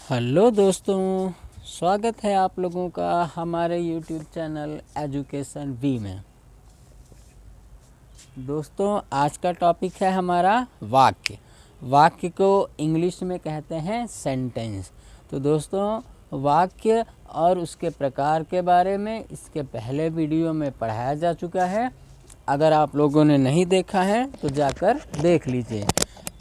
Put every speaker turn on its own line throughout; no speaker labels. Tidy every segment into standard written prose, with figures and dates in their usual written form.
Hello दोस्तों, स्वागत है आप लोगों का हमारे YouTube चैनल एजुकेशन वी में। दोस्तों, आज का टॉपिक है हमारा वाक्य। वाक्य को इंग्लिश में कहते हैं सेंटेंस। तो दोस्तों, वाक्य और उसके प्रकार के बारे में इसके पहले वीडियो में पढ़ाया जा चुका है। अगर आप लोगों ने नहीं देखा है तो जाकर देख लीजिए।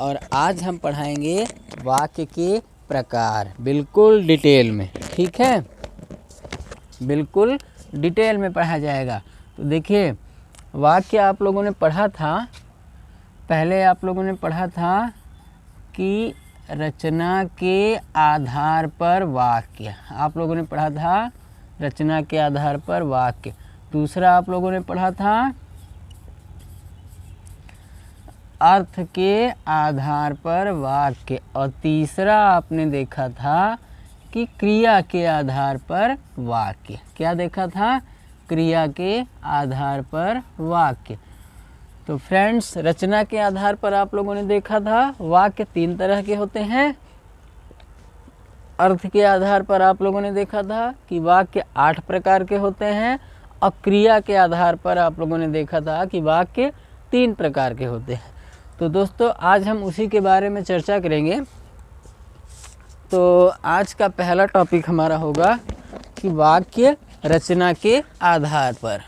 और आज हम पढ़ाएंगे वाक्य के प्रकार, बिल्कुल डिटेल में। ठीक है, बिल्कुल डिटेल में पढ़ा जाएगा। तो देखिए, वाक्य आप लोगों ने पढ़ा था, पहले आप लोगों ने पढ़ा था कि रचना के आधार पर वाक्य। आप लोगों ने पढ़ा था रचना के आधार पर वाक्य। दूसरा आप लोगों ने पढ़ा था अर्थ के आधार पर वाक्य। और तीसरा आपने देखा था कि क्रिया के आधार पर वाक्य। क्या देखा था? क्रिया के आधार पर वाक्य। तो फ्रेंड्स, रचना के आधार पर आप लोगों ने देखा था वाक्य तीन तरह के होते हैं। अर्थ के आधार पर आप लोगों ने देखा था कि वाक्य 8 प्रकार के होते हैं। और क्रिया के आधार पर आप लोगों ने देखा था कि वाक्य 3 प्रकार के होते हैं। तो दोस्तों, आज हम उसी के बारे में चर्चा करेंगे। तो आज का पहला टॉपिक हमारा होगा कि वाक्य रचना के आधार पर।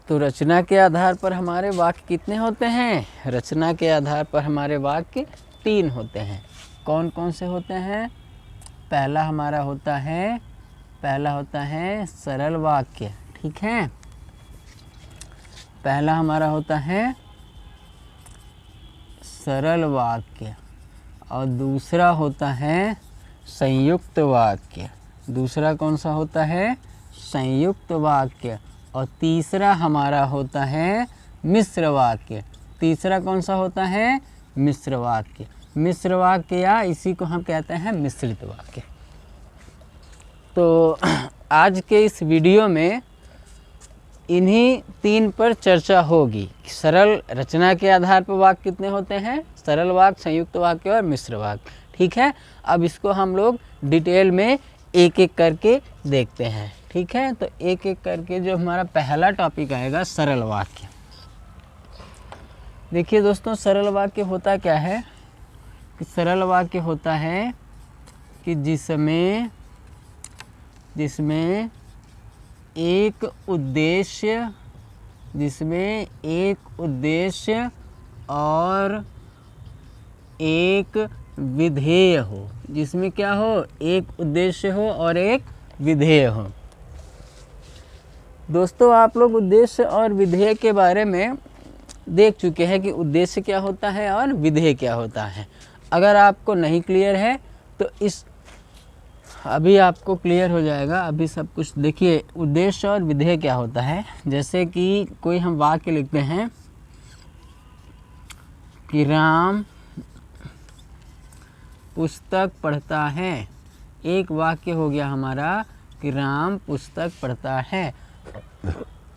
तो रचना के आधार पर हमारे वाक्य कितने होते हैं? रचना के आधार पर हमारे वाक्य 3 होते हैं। कौन कौन से होते हैं? पहला हमारा होता है सरल वाक्य। ठीक है, पहला हमारा होता है सरल वाक्य। और दूसरा होता है संयुक्त वाक्य। दूसरा कौन सा होता है? संयुक्त वाक्य। और तीसरा हमारा होता है मिश्र वाक्य। तीसरा कौन सा होता है? मिश्र वाक्य। मिश्र वाक्य, या इसी को हम कहते हैं मिश्रित वाक्य। तो आज के इस वीडियो में इन्हीं 3 पर चर्चा होगी। सरल, रचना के आधार पर वाक्य कितने होते हैं? सरल वाक्य, संयुक्त वाक्य और मिश्र वाक्य। ठीक है, अब इसको हम लोग डिटेल में एक एक करके देखते हैं। ठीक है, तो एक एक करके जो हमारा पहला टॉपिक आएगा, सरल वाक्य। देखिए दोस्तों, सरल वाक्य होता क्या है कि सरल वाक्य होता है कि जिसमें एक उद्देश्य और एक विधेय हो। जिसमें क्या हो? एक उद्देश्य हो और एक विधेय हो। दोस्तों, आप लोग उद्देश्य और विधेय के बारे में देख चुके हैं कि उद्देश्य क्या होता है और विधेय क्या होता है। अगर आपको नहीं क्लियर है तो अभी आपको क्लियर हो जाएगा। अभी सब कुछ देखिए, उद्देश्य और विधेय क्या होता है। जैसे कि कोई हम वाक्य लिखते हैं कि राम पुस्तक पढ़ता है। एक वाक्य हो गया हमारा कि राम पुस्तक पढ़ता है।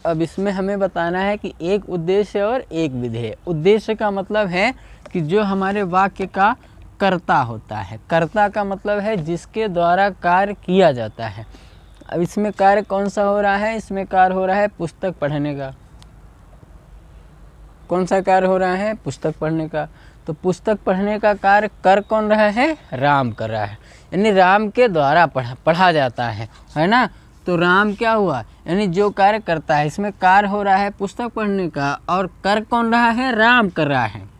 अब इसमें हमें बताना है कि एक उद्देश्य और एक विधेय। उद्देश्य का मतलब है कि जो हमारे वाक्य का कर्ता होता है। कर्ता का मतलब है जिसके द्वारा कार्य किया जाता है। अब इसमें कार्य कौन सा हो रहा है? इसमें कार्य हो रहा है पुस्तक पढ़ने का। कौन सा कार्य हो रहा है? पुस्तक पढ़ने का। तो पुस्तक पढ़ने का कार्य कर कौन रहा है? राम कर रहा है। यानी राम के द्वारा पढ़ा जाता है ना। तो राम क्या हुआ? यानी जो कार्य करता है, इसमें कार्य हो रहा है पुस्तक पढ़ने का और कर कौन रहा है? राम कर रहा है।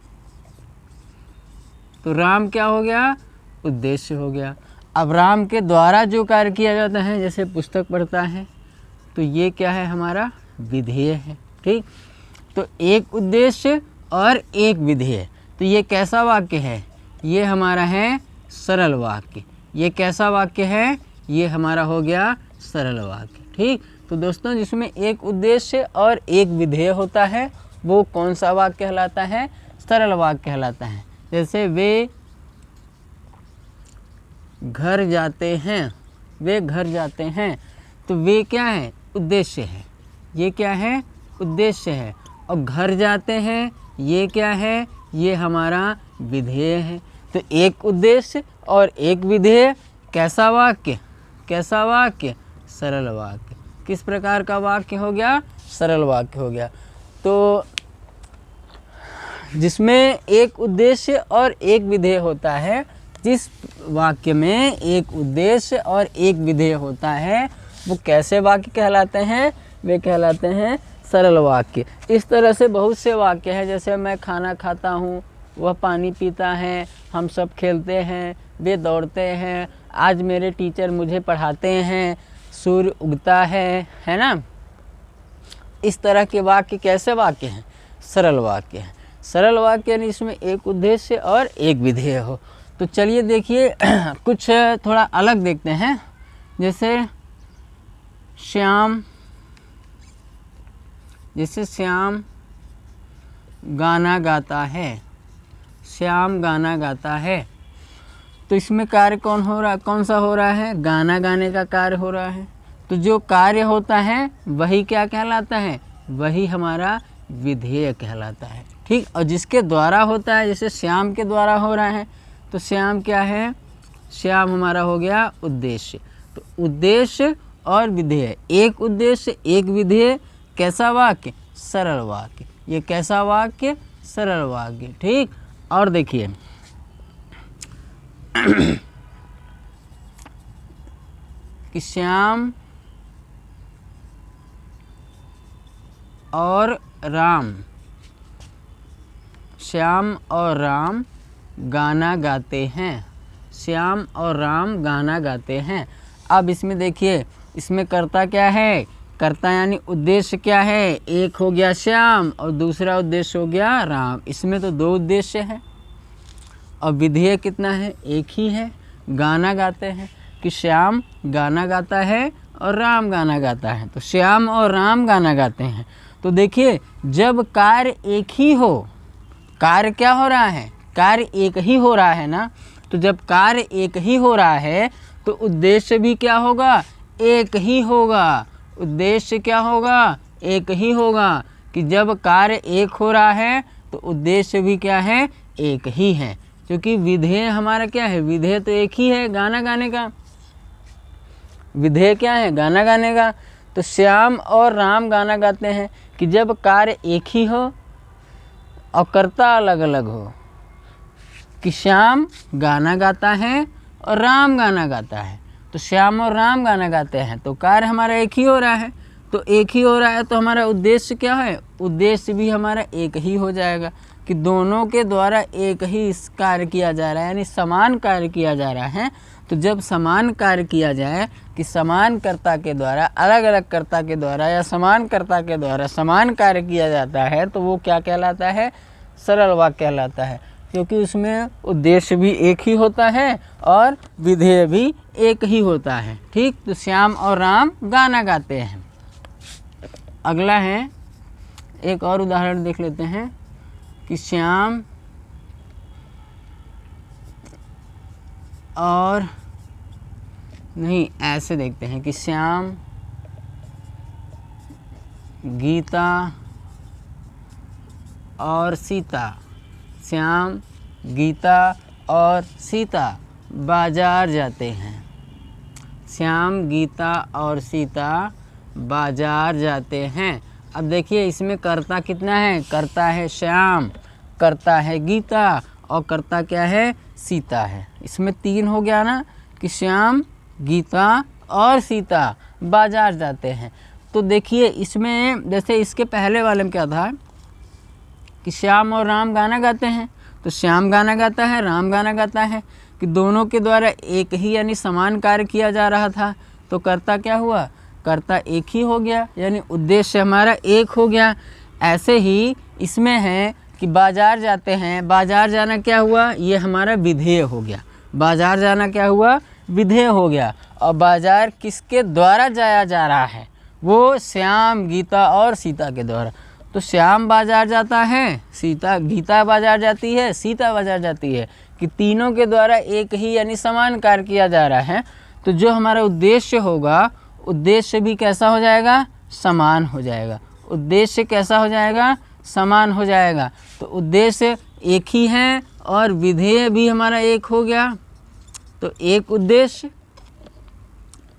तो राम क्या हो गया? उद्देश्य हो गया। अब राम के द्वारा जो कार्य किया जाता है, जैसे पुस्तक पढ़ता है, तो ये क्या है? हमारा विधेय है। ठीक, तो एक उद्देश्य और एक विधेय। तो ये कैसा वाक्य है? ये हमारा है सरल वाक्य। ये कैसा वाक्य है? ये हमारा हो गया सरल वाक्य। ठीक, तो दोस्तों, जिसमें एक उद्देश्य और एक विधेय होता है, वो कौन सा वाक्य कहलाता है? सरल वाक्य कहलाता है। जैसे वे घर जाते हैं। तो वे क्या है? उद्देश्य है। ये क्या है? उद्देश्य है। और घर जाते हैं, ये क्या है? ये हमारा विधेय है। तो एक उद्देश्य और एक विधेय, कैसा वाक्य, कैसा वाक्य, सरल वाक्य। किस प्रकार का वाक्य हो गया, सरल वाक्य हो गया। तो जिसमें एक उद्देश्य और एक विधेय होता है, जिस वाक्य में एक उद्देश्य और एक विधेय होता है, वो कैसे वाक्य कहलाते हैं, वे कहलाते हैं सरल वाक्य। इस तरह से बहुत से वाक्य हैं, जैसे मैं खाना खाता हूँ, वह पानी पीता है, हम सब खेलते हैं, वे दौड़ते हैं, आज मेरे टीचर मुझे पढ़ाते हैं, सूर्य उगता है ना। इस तरह के वाक्य कैसे वाक्य हैं, सरल वाक्य हैं। सरल वाक्य यानी इसमें एक उद्देश्य और एक विधेय हो। तो चलिए देखिए कुछ थोड़ा अलग देखते हैं। जैसे श्याम गाना गाता है, श्याम गाना गाता है। तो इसमें कार्य कौन सा हो रहा है, गाना गाने का कार्य हो रहा है। तो जो कार्य होता है वही क्या कहलाता है, वही हमारा विधेय कहलाता है। ठीक, और जिसके द्वारा होता है, जैसे श्याम के द्वारा हो रहा है, तो श्याम क्या है, श्याम हमारा हो गया उद्देश्य। तो उद्देश्य और विधेय, एक उद्देश्य एक विधेय, कैसा वाक्य, सरल वाक्य। ये कैसा वाक्य, सरल वाक्य। ठीक, और देखिए कि श्याम और राम, श्याम और राम गाना गाते हैं, श्याम और राम गाना गाते हैं। अब इसमें देखिए, इसमें कर्ता क्या है, कर्ता यानी उद्देश्य क्या है, एक हो गया श्याम और दूसरा उद्देश्य हो गया राम। इसमें तो दो उद्देश्य है। और विधेय कितना है, एक ही है, गाना गाते हैं, कि श्याम गाना गाता है और राम गाना गाता है। तो श्याम और राम गाना गाते हैं। तो देखिए, जब कार्य एक ही हो, कार्य क्या हो रहा है, कार्य एक ही हो रहा है ना। तो जब कार्य एक ही हो रहा है तो उद्देश्य भी क्या होगा, एक ही होगा। उद्देश्य क्या होगा, एक ही होगा। कि जब कार्य एक हो रहा है तो उद्देश्य भी क्या है, एक ही है। क्योंकि विधेय हमारा क्या है, विधेय तो एक ही है, गाना गाने का। विधेय क्या है, गाना गाने का। तो श्याम और राम गाना गाते हैं कि जब कार्य एक ही हो और कर्ता अलग अलग हो। कि श्याम गाना गाता है और राम गाना गाता है। तो श्याम और राम गाना गाते हैं तो कार्य हमारा एक ही हो रहा है। तो एक ही हो रहा है तो हमारा उद्देश्य क्या है, उद्देश्य भी हमारा एक ही हो जाएगा। कि दोनों के द्वारा एक ही इस कार्य किया जा रहा है, यानी समान कार्य किया जा रहा है। तो जब समान कार्य किया जाए, कि समान कर्ता के द्वारा अलग अलग कर्ता के द्वारा या समान कर्ता के द्वारा समान कार्य किया जाता है, तो वो क्या कहलाता है, सरल वाक्य कहलाता है। क्योंकि उसमें उद्देश्य भी एक ही होता है और विधेय भी एक ही होता है। ठीक, तो श्याम और राम गाना गाते हैं। अगला है, एक और उदाहरण देख लेते हैं कि श्याम और नहीं, ऐसे देखते हैं कि श्याम गीता और सीता, श्याम गीता और सीता बाजार जाते हैं। श्याम गीता और सीता बाजार जाते हैं। अब देखिए, इसमें कर्ता कितना है, कर्ता है श्याम, कर्ता है गीता और कर्ता क्या है, सीता है। इसमें तीन हो गया ना, कि श्याम गीता और सीता बाजार जाते हैं। तो देखिए, इसमें जैसे इसके पहले वाले में क्या था कि श्याम और राम गाना गाते हैं। तो श्याम गाना गाता है, राम गाना गाता है, कि दोनों के द्वारा एक ही यानी समान कार्य किया जा रहा था। तो कर्ता क्या हुआ, कर्ता एक ही हो गया, यानी उद्देश्य हमारा एक हो गया। ऐसे ही इसमें है कि बाजार जाते हैं, बाजार जाना क्या हुआ, ये हमारा विधेय हो गया। बाजार जाना क्या हुआ, विधेय हो गया। और बाजार किसके द्वारा जाया जा रहा है, वो श्याम गीता और सीता के द्वारा। तो श्याम बाजार जाता है, सीता गीता बाजार जाती है, सीता बाजार जाती है, कि तीनों के द्वारा एक ही यानी समान कार्य किया जा रहा है। तो जो हमारा उद्देश्य होगा, उद्देश्य भी कैसा हो जाएगा, समान हो जाएगा। उद्देश्य कैसा हो जाएगा, समान हो जाएगा। तो उद्देश्य एक ही है और विधेय भी हमारा एक हो गया। तो एक उद्देश्य,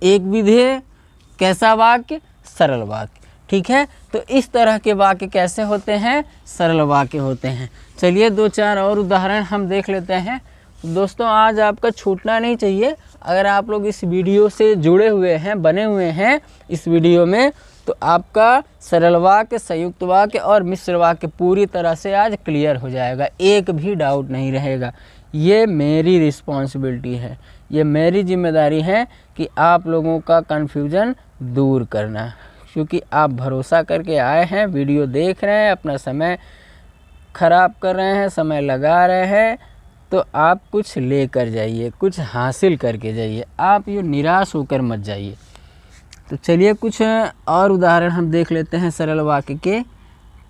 एक विधेय, कैसा वाक्य? सरल वाक्य। ठीक है, तो इस तरह के वाक्य कैसे होते हैं? सरल वाक्य होते हैं। चलिए 2-4 और उदाहरण हम देख लेते हैं। दोस्तों आज आपका छूटना नहीं चाहिए। अगर आप लोग इस वीडियो से जुड़े हुए हैं, बने हुए हैं इस वीडियो में, तो आपका सरल वाक्य, संयुक्त वाक्य और मिश्र वाक्य पूरी तरह से आज क्लियर हो जाएगा, एक भी डाउट नहीं रहेगा। ये मेरी रिस्पॉन्सिबिलिटी है, ये मेरी जिम्मेदारी है कि आप लोगों का कन्फ्यूज़न दूर करना, क्योंकि आप भरोसा करके आए हैं, वीडियो देख रहे हैं, अपना समय ख़राब कर रहे हैं, समय लगा रहे हैं, तो आप कुछ लेकर जाइए, कुछ हासिल करके जाइए, आप ये निराश होकर मत जाइए। तो चलिए कुछ और उदाहरण हम देख लेते हैं सरल वाक्य के।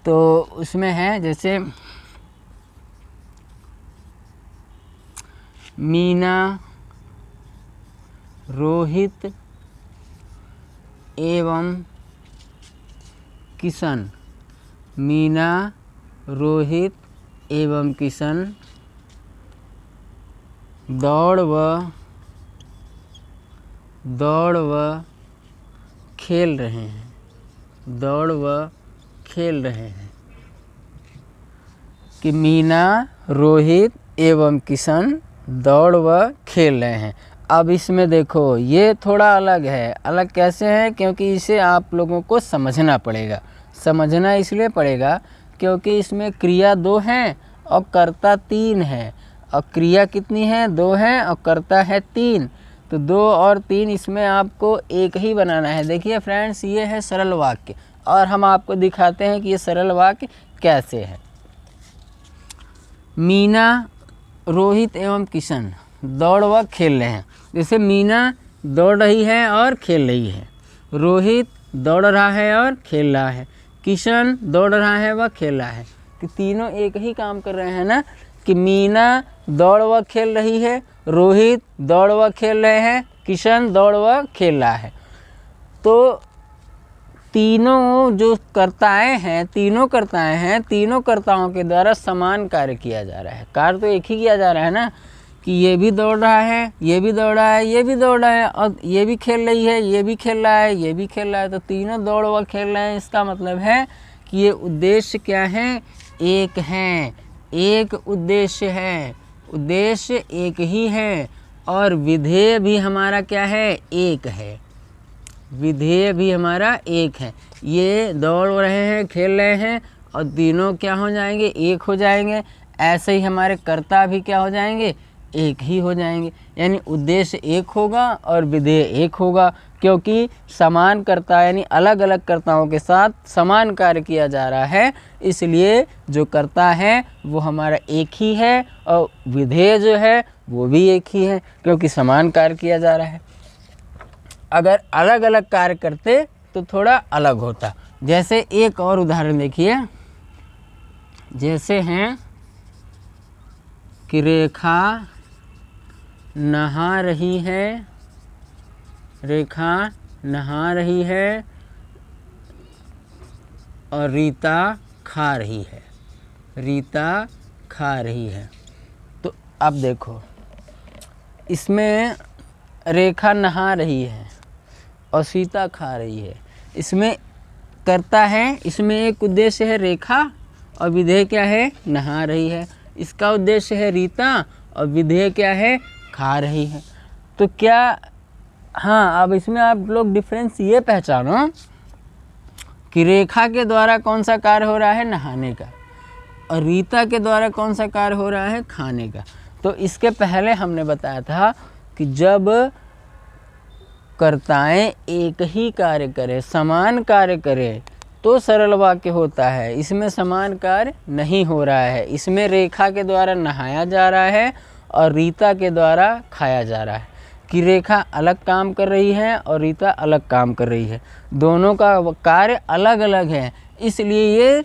तो उसमें है जैसे मीना, रोहित एवं किशन। मीना, रोहित एवं किशन दौड़ व खेल रहे हैं। दौड़ व खेल रहे हैं। कि मीना, रोहित एवं किशन दौड़ व खेल रहे हैं। अब इसमें देखो ये थोड़ा अलग है। अलग कैसे है? क्योंकि इसे आप लोगों को समझना पड़ेगा। समझना इसलिए पड़ेगा क्योंकि इसमें क्रिया 2 हैं और कर्ता 3 है। और क्रिया कितनी है? 2 है और कर्ता है 3। तो 2 और 3 इसमें आपको एक ही बनाना है। देखिए फ्रेंड्स, ये है सरल वाक्य और हम आपको दिखाते हैं कि ये सरल वाक्य कैसे है। मीना, रोहित एवं किशन दौड़ व खेल रहे हैं। जैसे मीना दौड़ रही है और खेल रही है, रोहित दौड़ रहा है और खेल रहा है, किशन दौड़ रहा है व खेल रहा है। कि तीनों एक ही काम कर रहे हैं ना, कि मीना दौड़ व खेल रही है, रोहित दौड़ व खेल रहे हैं, किशन दौड़ व खेल रहा है। तो तीनों जो कर्ताएं हैं, तीनों कर्ताओं के द्वारा समान कार्य किया जा रहा है। कार्य तो एक ही किया जा रहा है ना, कि ये भी दौड़ रहा है, ये भी दौड़ रहा है, ये भी दौड़ रहा है, और ये भी खेल रही है, ये भी खेल रहा है, ये भी खेल रहा है। तो तीनों दौड़ व खेल रहे हैं। इसका मतलब है कि ये उद्देश्य क्या है? एक हैं, एक उद्देश्य है, उद्देश्य एक ही है। और विधेय भी हमारा क्या है? एक है। विधेय भी हमारा एक है। ये दौड़ रहे हैं, खेल रहे हैं, और तीनों क्या हो जाएंगे? एक हो जाएंगे। ऐसे ही हमारे कर्ता भी क्या हो जाएंगे? एक ही हो जाएंगे। यानी उद्देश्य एक होगा और विधेय एक होगा, क्योंकि समान कर्ता यानी अलग अलग कर्ताओं के साथ समान कार्य किया जा रहा है। इसलिए जो कर्ता है वो हमारा एक ही है और विधेय जो है वो भी एक ही है, क्योंकि समान कार्य किया जा रहा है। अगर अलग अलग कार्य करते तो थोड़ा अलग होता। जैसे एक और उदाहरण देखिए, जैसे हैं कि रेखा नहा रही है, रेखा नहा रही है और रीता खा रही है, रीता खा रही है। तो अब देखो, इसमें रेखा नहा रही है और सीता खा रही है। इसमें कर्ता है, इसमें एक उद्देश्य है रेखा और विधेय क्या है? नहा रही है। इसका उद्देश्य है रीता और विधेय क्या है? खा रही है। तो क्या, हाँ, अब इसमें आप लोग डिफरेंस ये पहचानो कि रेखा के द्वारा कौन सा कार्य हो रहा है? नहाने का। और रीता के द्वारा कौन सा कार्य हो रहा है? खाने का। तो इसके पहले हमने बताया था कि जब कर्ताएं एक ही कार्य करें, समान कार्य करें, तो सरल वाक्य होता है। इसमें समान कार्य नहीं हो रहा है। इसमें रेखा के द्वारा नहाया जा रहा है और रीता के द्वारा खाया जा रहा है। कि रेखा अलग काम कर रही है और रीता अलग काम कर रही है, दोनों का कार्य अलग अलग है। इसलिए ये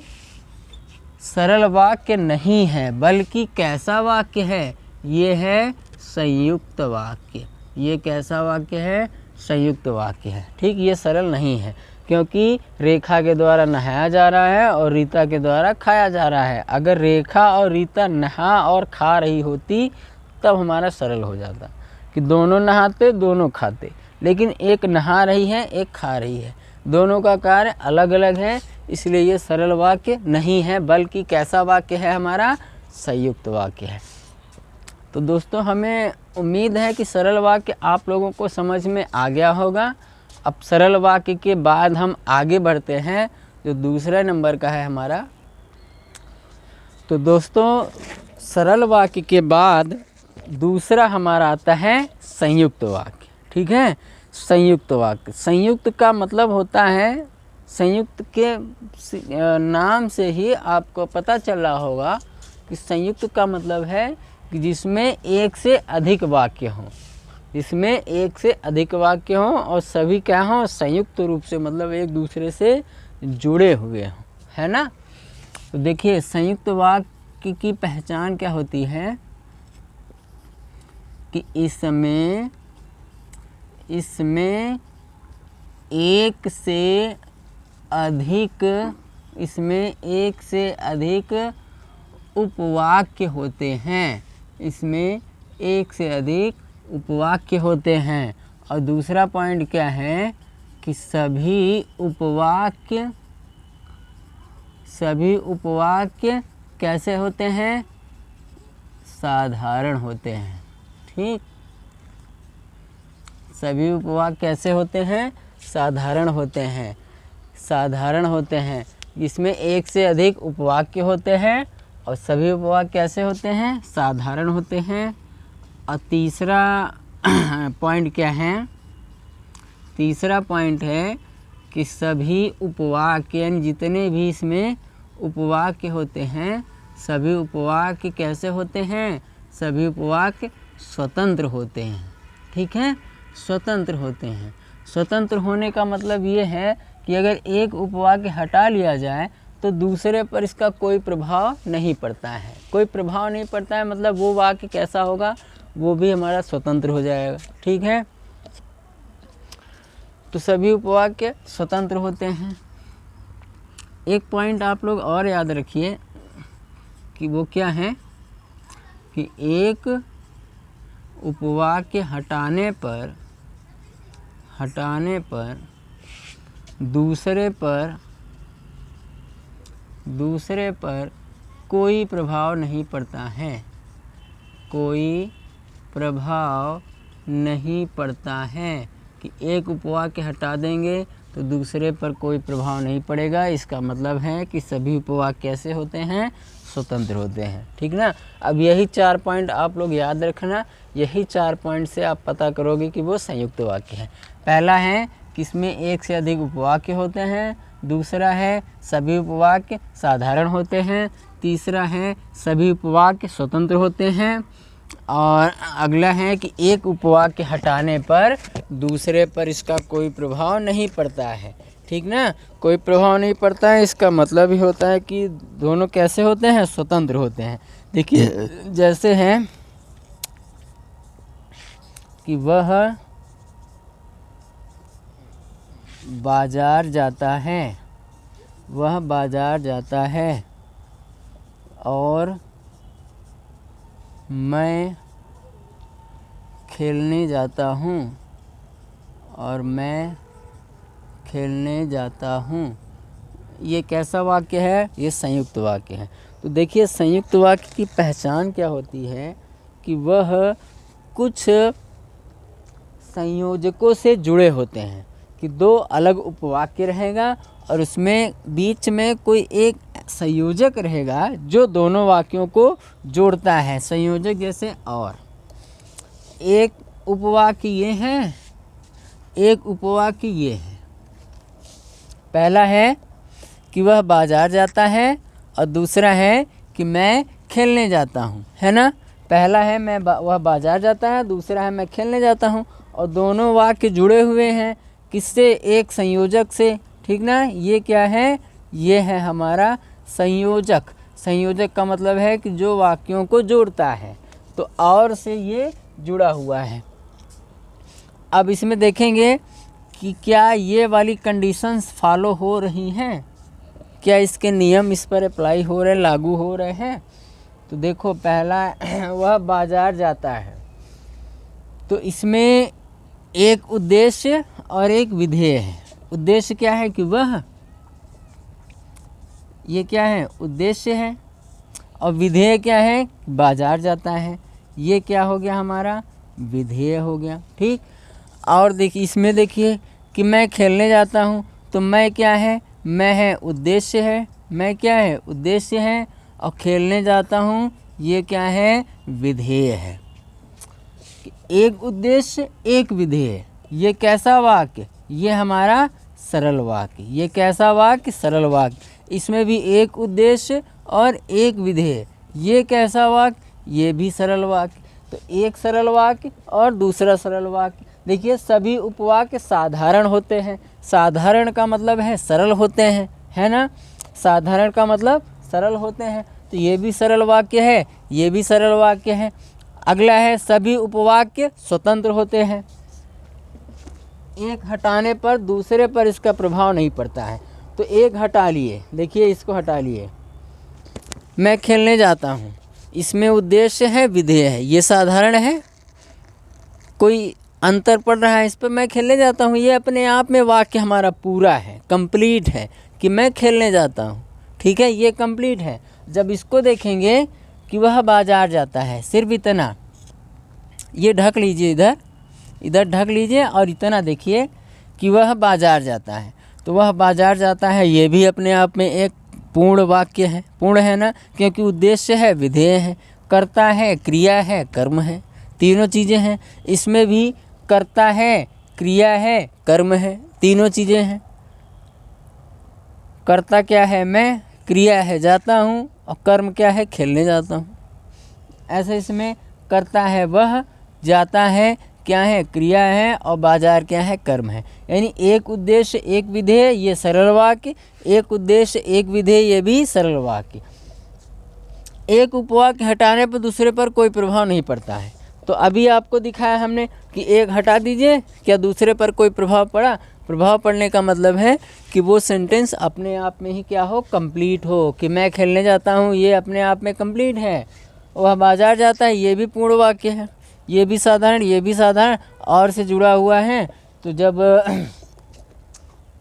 सरल वाक्य नहीं है, बल्कि कैसा वाक्य है? ये है संयुक्त वाक्य। ये कैसा वाक्य है? संयुक्त वाक्य है। ठीक, ये सरल नहीं है। क्योंकि रेखा के द्वारा नहाया जा रहा है और रीता के द्वारा खाया जा रहा है। अगर रेखा और रीता नहा और खा रही होती तब हमारा सरल हो जाता कि दोनों नहाते दोनों खाते, लेकिन एक नहा रही है एक खा रही है, दोनों का कार्य अलग अलग है, इसलिए ये सरल वाक्य नहीं है, बल्कि कैसा वाक्य है हमारा, संयुक्त वाक्य है। तो दोस्तों हमें उम्मीद है कि सरल वाक्य आप लोगों को समझ में आ गया होगा। अब सरल वाक्य के बाद हम आगे बढ़ते हैं जो दूसरे नंबर का है हमारा। तो दोस्तों सरल वाक्य के बाद दूसरा हमारा आता है संयुक्त वाक्य। ठीक है, संयुक्त वाक्य। संयुक्त का मतलब होता है, संयुक्त के नाम से ही आपको पता चल रहा होगा कि संयुक्त का मतलब है कि जिसमें एक से अधिक वाक्य हों, जिसमें एक से अधिक वाक्य हों और सभी क्या हों, संयुक्त रूप से, मतलब एक दूसरे से जुड़े हुए हों, है ना। तो देखिए संयुक्त वाक्य की पहचान क्या होती है कि इसमें एक से अधिक उपवाक्य होते हैं, इसमें एक से अधिक उपवाक्य होते हैं। और दूसरा पॉइंट क्या है कि सभी उपवाक्य कैसे होते हैं, साधारण होते हैं। ठीक, सभी उपवाक्य कैसे होते हैं, साधारण होते हैं, साधारण होते हैं। इसमें एक से अधिक उपवाक्य होते हैं और सभी उपवाक्य कैसे होते हैं, साधारण होते हैं। और तीसरा पॉइंट क्या है, तीसरा पॉइंट है कि सभी उपवाक्य, यानी जितने भी इसमें उपवाक्य होते हैं, सभी उपवाक्य कैसे होते हैं, सभी उपवाक्य स्वतंत्र होते हैं। ठीक है, स्वतंत्र होते हैं। स्वतंत्र होने का मतलब ये है कि अगर एक उपवाक्य हटा लिया जाए तो दूसरे पर इसका कोई प्रभाव नहीं पड़ता है, कोई प्रभाव नहीं पड़ता है, मतलब वो वाक्य कैसा होगा, वो भी हमारा स्वतंत्र हो जाएगा। ठीक है, तो सभी उपवाक्य स्वतंत्र होते हैं। एक पॉइंट आप लोग और याद रखिए कि वो क्या है कि एक उपवाक्य हटाने पर दूसरे पर कोई प्रभाव नहीं पड़ता है, कोई प्रभाव नहीं पड़ता है। कि एक उपवाक्य हटा देंगे तो दूसरे पर कोई प्रभाव नहीं पड़ेगा, इसका मतलब है कि सभी उपवाक्य कैसे होते हैं, स्वतंत्र होते हैं। ठीक ना। अब यही 4 पॉइंट आप लोग याद रखना, यही 4 पॉइंट से आप पता करोगे कि वो संयुक्त वाक्य है। पहला है कि इसमें एक से अधिक उपवाक्य होते हैं, दूसरा है सभी उपवाक्य साधारण होते हैं, तीसरा है सभी उपवाक्य स्वतंत्र होते हैं, और अगला है कि एक उपवाक्य हटाने पर दूसरे पर इसका कोई प्रभाव नहीं पड़ता है। ठीक ना, कोई प्रभाव नहीं पड़ता है, इसका मतलब ही होता है कि दोनों कैसे होते हैं, स्वतंत्र होते हैं। देखिए जैसे है कि वह बाजार जाता है, वह बाजार जाता है और मैं खेलने जाता हूँ, और मैं खेलने जाता हूँ। ये कैसा वाक्य है, ये संयुक्त वाक्य है। तो देखिए संयुक्त वाक्य की पहचान क्या होती है कि वह कुछ संयोजकों से जुड़े होते हैं, कि 2 अलग उपवाक्य रहेगा और उसमें बीच में कोई एक संयोजक रहेगा जो दोनों वाक्यों को जोड़ता है। संयोजक जैसे और, एक उपवाक्य ये है, एक उपवाक्य ये है। पहला है कि वह बाजार जाता है और दूसरा है कि मैं खेलने जाता हूँ, है ना। पहला है वह बाजार जाता है, दूसरा है मैं खेलने जाता हूँ, और दोनों वाक्य जुड़े हुए हैं किससे, एक संयोजक से। ठीक ना, ये क्या है, ये है हमारा संयोजक। संयोजक का मतलब है कि जो वाक्यों को जोड़ता है, तो और से ये जुड़ा हुआ है। अब इसमें देखेंगे कि क्या ये वाली कंडीशंस फॉलो हो रही हैं, क्या इसके नियम इस पर अप्लाई हो रहे, लागू हो रहे हैं। तो देखो पहला वह बाजार जाता है, तो इसमें एक उद्देश्य और एक विधेय है। उद्देश्य क्या है कि वह, ये क्या है, उद्देश्य है, और विधेय क्या है, बाजार जाता है। ये क्या हो गया हमारा, विधेय हो गया। ठीक। और देखिए इसमें देखिए कि मैं खेलने जाता हूँ, तो मैं क्या है, मैं है उद्देश्य है, मैं क्या है, उद्देश्य है, और खेलने जाता हूँ ये क्या है, विधेय है। एक उद्देश्य एक विधेय, ये कैसा वाक्य, ये हमारा सरल वाक्य। ये कैसा वाक्य, सरल वाक्य। इसमें भी एक उद्देश्य और एक विधेय। ये कैसा वाक्य, ये भी सरल वाक्य। तो एक सरल वाक्य और दूसरा सरल वाक्य। देखिए सभी उपवाक्य साधारण होते हैं। साधारण का मतलब है सरल होते हैं, है ना। साधारण का मतलब सरल होते हैं। तो ये भी सरल वाक्य है, ये भी सरल वाक्य है। अगला है सभी उपवाक्य स्वतंत्र होते हैं। एक हटाने पर दूसरे पर इसका प्रभाव नहीं पड़ता है। तो एक हटा लिए, देखिए इसको हटा लिए, मैं खेलने जाता हूँ, इसमें उद्देश्य है, विधेय है, ये साधारण है, कोई अंतर पड़ रहा है इस पर। मैं खेलने जाता हूँ, ये अपने आप में वाक्य हमारा पूरा है, कंप्लीट है कि मैं खेलने जाता हूँ। ठीक है, ये कंप्लीट है। जब इसको देखेंगे कि वह बाजार जाता है, सिर्फ इतना, ये ढक लीजिए, इधर इधर ढक लीजिए, और इतना देखिए कि वह बाजार जाता है। तो वह बाजार जाता है, ये भी अपने आप में एक पूर्ण वाक्य है। पूर्ण है ना, क्योंकि उद्देश्य है, विधेय है, कर्ता है, क्रिया है, कर्म है, तीनों चीज़ें हैं। इसमें भी कर्ता है, क्रिया है, कर्म है, तीनों चीज़ें हैं। कर्ता क्या है, मैं, क्रिया है जाता हूँ, और कर्म क्या है, खेलने जाता हूँ। ऐसे इसमें कर्ता है वह, जाता है क्या है, क्रिया है, और बाजार क्या है, कर्म है। यानी एक उद्देश्य एक विधेय, ये सरल वाक्य। एक उद्देश्य एक विधेय, ये भी सरल वाक्य। एक उपवाक्य हटाने पर दूसरे पर कोई प्रभाव नहीं पड़ता है। तो अभी आपको दिखाया हमने कि एक हटा दीजिए, क्या दूसरे पर कोई प्रभाव पड़ा। प्रभाव पड़ने का मतलब है कि वो सेंटेंस अपने आप में ही क्या हो, कंप्लीट हो। कि मैं खेलने जाता हूँ, ये अपने आप में कंप्लीट है। वह बाजार जाता है, ये भी पूर्ण वाक्य है, ये भी साधारण, ये भी साधारण, और से जुड़ा हुआ है। तो जब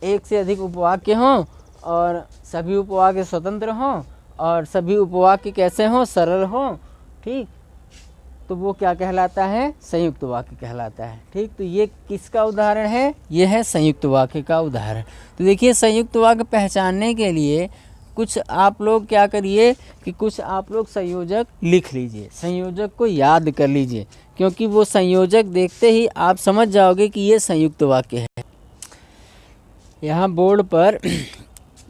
एक से अधिक उपवाक्य हों और सभी उपवाक्य स्वतंत्र हों और सभी उपवाक्य कैसे हों, सरल हों, ठीक, तो वो क्या कहलाता है, संयुक्त वाक्य कहलाता है। ठीक, तो ये किसका उदाहरण है, ये है संयुक्त वाक्य का उदाहरण। तो देखिए संयुक्त वाक्य पहचानने के लिए कुछ आप लोग क्या करिए कि कुछ आप लोग संयोजक लिख लीजिए, संयोजक को याद कर लीजिए, क्योंकि वो संयोजक देखते ही आप समझ जाओगे कि ये संयुक्त वाक्य है। यहाँ बोर्ड पर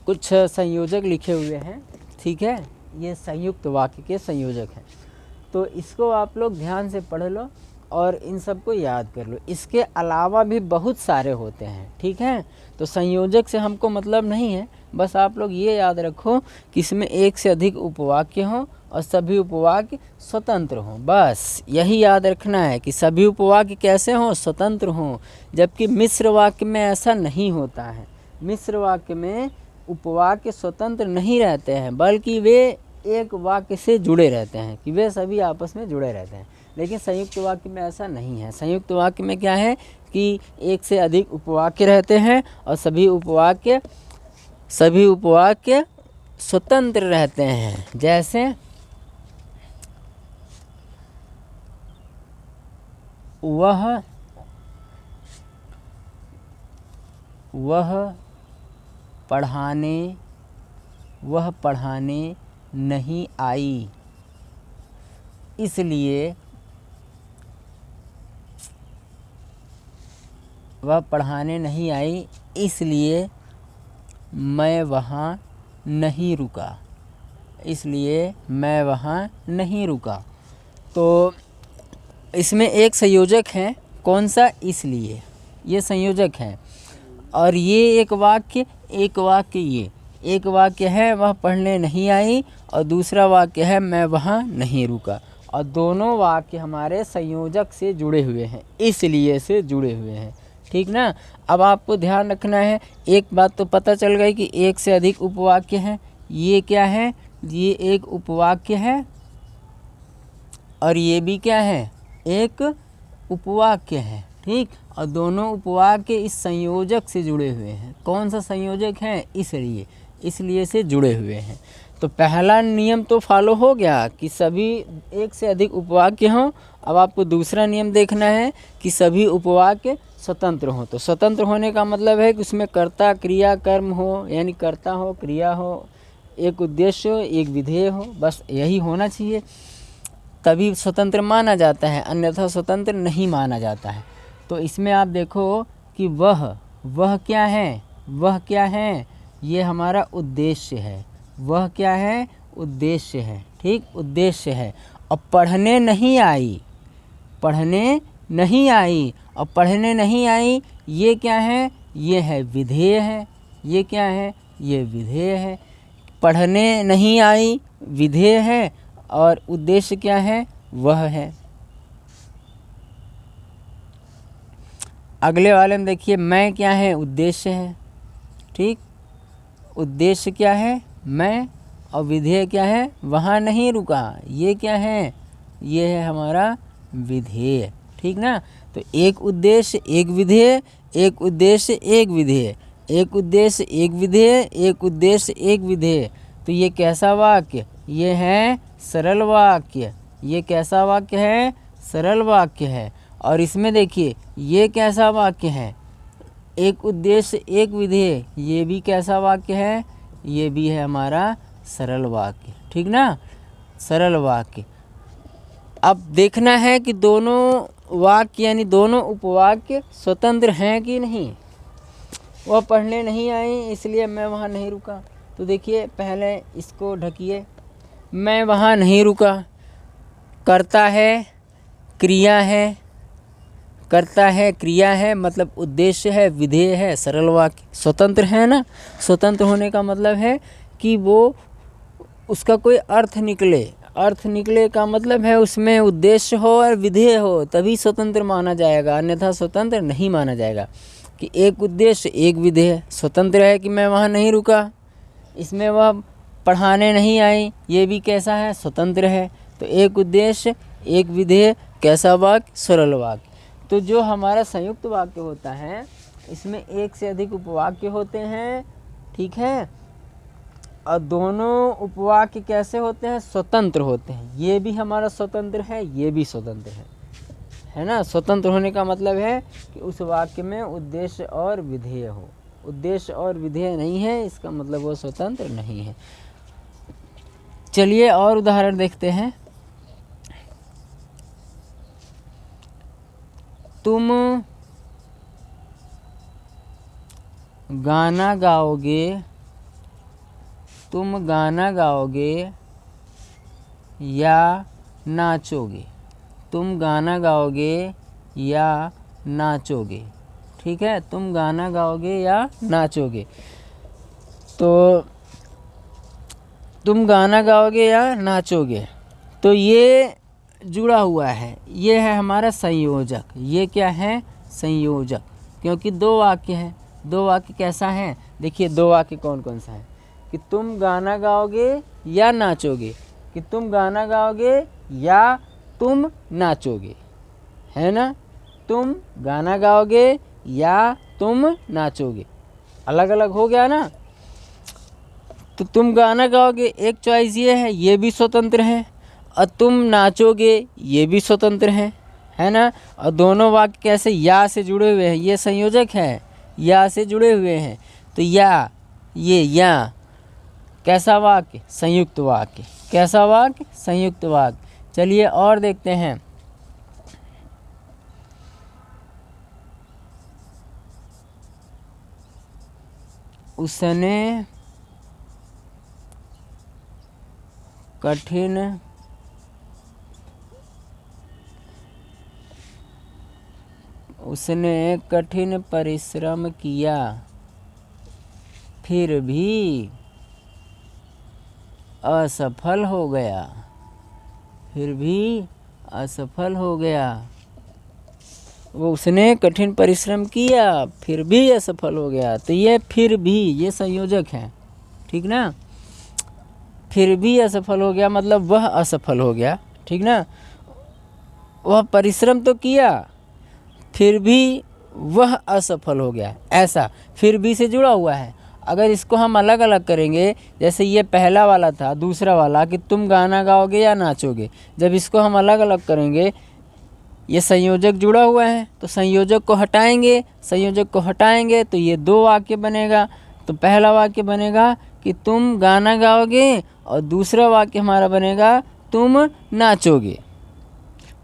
कुछ संयोजक लिखे हुए हैं, ठीक है, ये संयुक्त वाक्य के संयोजक हैं। तो इसको आप लोग ध्यान से पढ़ लो और इन सब को याद कर लो। इसके अलावा भी बहुत सारे होते हैं, ठीक है। तो संयोजक से हमको मतलब नहीं है, बस आप लोग ये याद रखो कि इसमें एक से अधिक उपवाक्य हों और सभी उपवाक्य स्वतंत्र हों। बस यही याद रखना है कि सभी उपवाक्य कैसे हों, स्वतंत्र हों। जबकि मिश्र वाक्य में ऐसा नहीं होता है। मिश्र वाक्य में उपवाक्य स्वतंत्र नहीं रहते हैं, बल्कि वे एक वाक्य से जुड़े रहते हैं, कि वे सभी आपस में जुड़े रहते हैं। लेकिन संयुक्त वाक्य में ऐसा नहीं है। संयुक्त वाक्य में क्या है कि एक से अधिक उपवाक्य रहते हैं और सभी उपवाक्य स्वतंत्र रहते हैं। जैसे वह पढ़ाने नहीं आई, इसलिए वह पढ़ाने नहीं आई, इसलिए मैं वहाँ नहीं रुका, इसलिए मैं वहाँ नहीं रुका। तो इसमें एक संयोजक है, कौन सा, इसलिए, ये संयोजक है। और ये एक वाक्य ये एक वाक्य है वह पढ़ने नहीं आई, और दूसरा वाक्य है मैं वहाँ नहीं रुका। और दोनों वाक्य हमारे संयोजक से जुड़े हुए हैं, इसलिए से जुड़े हुए हैं, ठीक ना। अब आपको ध्यान रखना है, एक बात तो पता चल गई कि एक से अधिक उपवाक्य हैं। ये क्या है, ये एक उपवाक्य है और ये भी क्या है, एक उपवाक्य है। ठीक, और दोनों उपवाक्य इस संयोजक से जुड़े हुए हैं। कौन सा संयोजक है, इसलिए से जुड़े हुए हैं। तो पहला नियम तो फॉलो हो गया कि सभी एक से अधिक उपवाक्य हों। अब आपको दूसरा नियम देखना है कि सभी उपवाक्य स्वतंत्र हों। तो स्वतंत्र होने का मतलब है कि उसमें कर्ता क्रिया कर्म हो, यानी कर्ता हो, क्रिया हो, एक उद्देश्य हो, एक विधेय हो, बस यही होना चाहिए, तभी स्वतंत्र माना जाता है, अन्यथा स्वतंत्र नहीं माना जाता है। तो इसमें आप देखो कि वह क्या है, वह क्या है, ये हमारा उद्देश्य है। वह क्या है, उद्देश्य है। ठीक, उद्देश्य है। और पढ़ने नहीं आई, पढ़ने नहीं आई, और पढ़ने नहीं आई ये क्या है, ये है विधेय है। ये क्या है, ये विधेय है। पढ़ने नहीं आई विधेय है और उद्देश्य क्या है, वह है। अगले वाले में देखिए, मैं क्या है, उद्देश्य है। ठीक, उद्देश्य क्या है, मैं, और विधेय क्या है, वहाँ नहीं रुका, ये क्या है, ये है हमारा विधेय। ठीक ना। तो एक उद्देश्य एक विधेय, एक उद्देश्य एक विधेय, एक उद्देश्य एक विधेय, एक उद्देश्य एक विधेय। तो ये कैसा वाक्य, ये है सरल वाक्य। ये कैसा वाक्य है, सरल वाक्य है। और इसमें देखिए ये कैसा वाक्य है, एक उद्देश्य एक विधेय, ये भी कैसा वाक्य है, ये भी है हमारा सरल वाक्य। ठीक ना, सरल वाक्य। अब देखना है कि दोनों वाक्य यानी दोनों उपवाक्य स्वतंत्र हैं कि नहीं। वह पढ़ने नहीं आई इसलिए मैं वहाँ नहीं रुका। तो देखिए पहले इसको ढकिए, मैं वहाँ नहीं रुका, करता है क्रिया है, करता है क्रिया है, मतलब उद्देश्य है, विधेय है, सरल वाक्य, स्वतंत्र है ना। स्वतंत्र होने का मतलब है कि वो उसका कोई अर्थ निकले, अर्थ निकले का मतलब है उसमें उद्देश्य हो और विधेय हो, तभी स्वतंत्र माना जाएगा, अन्यथा स्वतंत्र नहीं माना जाएगा। कि एक उद्देश्य एक विधेय, स्वतंत्र है कि मैं वहाँ नहीं रुका। इसमें वह पढ़ाने नहीं आई, ये भी कैसा है, स्वतंत्र है। तो एक उद्देश्य एक विधेय, कैसा वाक्य, सरल वाक्य। तो जो हमारा संयुक्त वाक्य होता है इसमें एक से अधिक उपवाक्य होते हैं। ठीक है, और दोनों उपवाक्य कैसे होते हैं, स्वतंत्र होते हैं। ये भी हमारा स्वतंत्र है, ये भी स्वतंत्र है ना। स्वतंत्र होने का मतलब है कि उस वाक्य में उद्देश्य और विधेय हो। उद्देश्य और विधेय नहीं है, इसका मतलब वो स्वतंत्र नहीं है। चलिए और उदाहरण देखते हैं। तुम गाना गाओगे, तुम गाना गाओगे या नाचोगे। तुम गाना गाओगे या नाचोगे। ठीक है, तुम गाना गाओगे या नाचोगे। तो तुम गाना गाओगे या नाचोगे, तो ये जुड़ा हुआ है, ये है हमारा संयोजक। ये क्या है, संयोजक, क्योंकि दो वाक्य हैं। दो वाक्य कैसा है, देखिए दो वाक्य कौन कौन सा है, कि तुम गाना गाओगे या नाचोगे, कि तुम गाना गाओगे या तुम नाचोगे, है ना। तुम गाना गाओगे या तुम नाचोगे, अलग अलग हो गया ना। तो तुम गाना गाओगे एक चॉइस ये है, ये भी स्वतंत्र है, और तुम नाचोगे ये भी स्वतंत्र है ना। और दोनों वाक्य कैसे, या से जुड़े हुए हैं, ये संयोजक है, या से जुड़े हुए हैं। तो या, ये या कैसा वाक्य, संयुक्त वाक्य। कैसा वाक्य, संयुक्त वाक्य। चलिए और देखते हैं। उसने कठिन परिश्रम किया, फिर भी असफल हो गया, फिर भी असफल हो गया। वो उसने कठिन परिश्रम किया फिर भी असफल हो गया। तो ये फिर भी ये संयोजक है, ठीक ना। फिर भी असफल हो गया मतलब वह असफल हो गया, ठीक ना। वह परिश्रम तो किया फिर भी वह असफल हो गया, ऐसा फिर भी से जुड़ा हुआ है। अगर इसको हम अलग अलग करेंगे, जैसे ये पहला वाला था, दूसरा वाला कि तुम गाना गाओगे या नाचोगे, जब इसको हम अलग अलग करेंगे, ये संयोजक जुड़ा हुआ है तो संयोजक को हटाएंगे, संयोजक को हटाएंगे तो ये दो वाक्य बनेगा। तो पहला वाक्य बनेगा कि तुम गाना गाओगे और दूसरा वाक्य हमारा बनेगा तुम नाचोगे।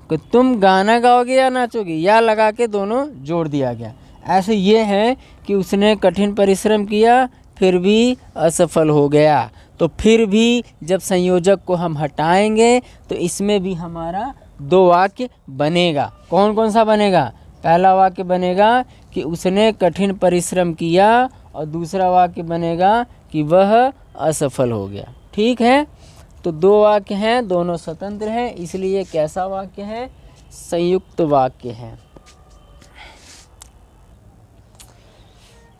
कि तुम गाना गाओगे या नाचोगे, या लगा के दोनों जोड़ दिया गया। ऐसे ये है कि उसने कठिन परिश्रम किया फिर भी असफल हो गया। तो फिर भी जब संयोजक को हम हटाएंगे तो इसमें भी हमारा दो वाक्य बनेगा। कौन कौन सा बनेगा? पहला वाक्य बनेगा कि उसने कठिन परिश्रम किया और दूसरा वाक्य बनेगा कि वह असफल हो गया। ठीक है, तो दो वाक्य हैं, दोनों स्वतंत्र हैं, इसलिए कैसा वाक्य है? संयुक्त वाक्य है।